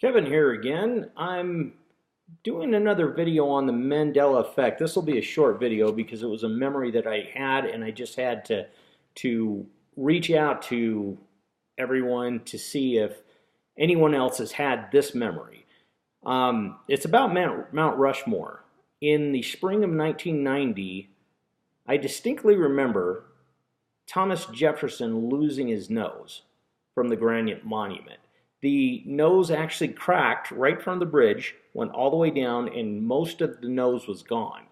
Kevin here again. I'm doing another video on the Mandela effect. This will be a short video because it was a memory that I had and I just had to reach out to everyone to see if anyone else has had this memory. It's about Mount Rushmore. In the spring of 1990, I distinctly remember Thomas Jefferson losing his nose from the granite monument. The nose actually cracked right from the bridge, went all the way down, and most of the nose was gone.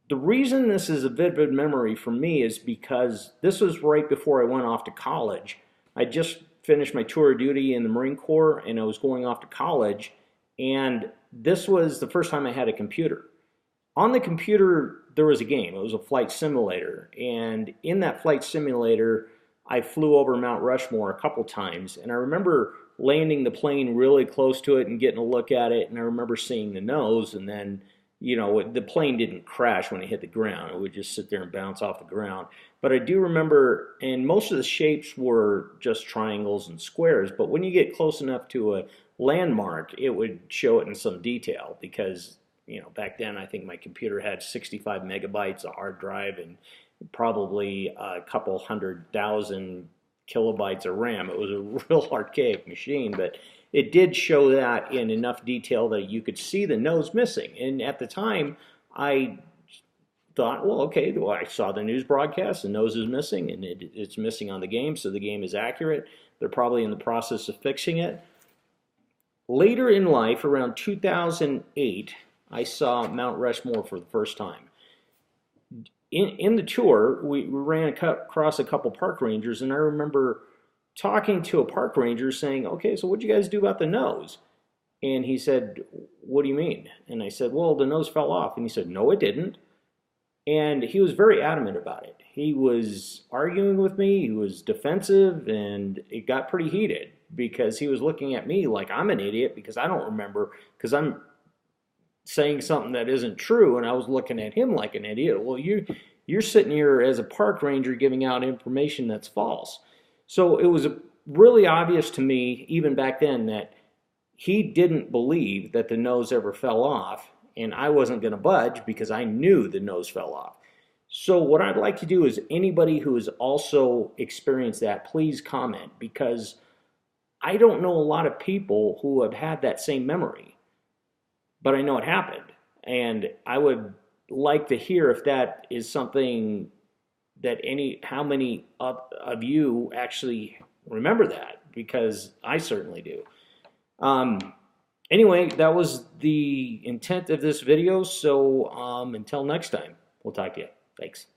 The reason this is a vivid memory for me is because this was right before I went off to college. I just finished my tour of duty in the Marine Corps and I was going off to college, and this was the first time I had a computer. On the computer, there was a game. It was a flight simulator, and in that flight simulator, I flew over Mount Rushmore a couple times, and I remember landing the plane really close to it and getting a look at it, and I remember seeing the nose, and then, you know, the plane didn't crash when it hit the ground. It would just sit there and bounce off the ground. But I do remember, and most of the shapes were just triangles and squares, but when you get close enough to a landmark, it would show it in some detail because, you know, back then I think my computer had 65 megabytes of hard drive and probably a couple 100,000 kilobytes of RAM. It was a real archaic machine, but it did show that in enough detail that you could see the nose missing. And at the time, I thought, well, okay, well, I saw the news broadcast, the nose is missing, and it's missing on the game, so the game is accurate. They're probably in the process of fixing it. Later in life, around 2008, I saw Mount Rushmore for the first time. In the tour, we ran across a couple park rangers, and I remember talking to a park ranger saying, okay, so what'd you guys do about the nose? And he said, what do you mean? And I said, well, the nose fell off. And he said, no, it didn't. And he was very adamant about it. He was arguing with me, he was defensive, and it got pretty heated because he was looking at me like I'm an idiot because I don't remember, because I'm saying something that isn't true, and I was looking at him like an idiot. Well, you're sitting here as a park ranger giving out information that's false. So it was really obvious to me, even back then, that he didn't believe that the nose ever fell off, and I wasn't going to budge because I knew the nose fell off. So what I'd like to do is anybody who has also experienced that, please comment, because I don't know a lot of people who have had that same memory. But I know it happened, and I would like to hear if that is something that how many of you actually remember that, because I certainly do. Anyway, that was the intent of this video, so until next time, we'll talk to you. Thanks.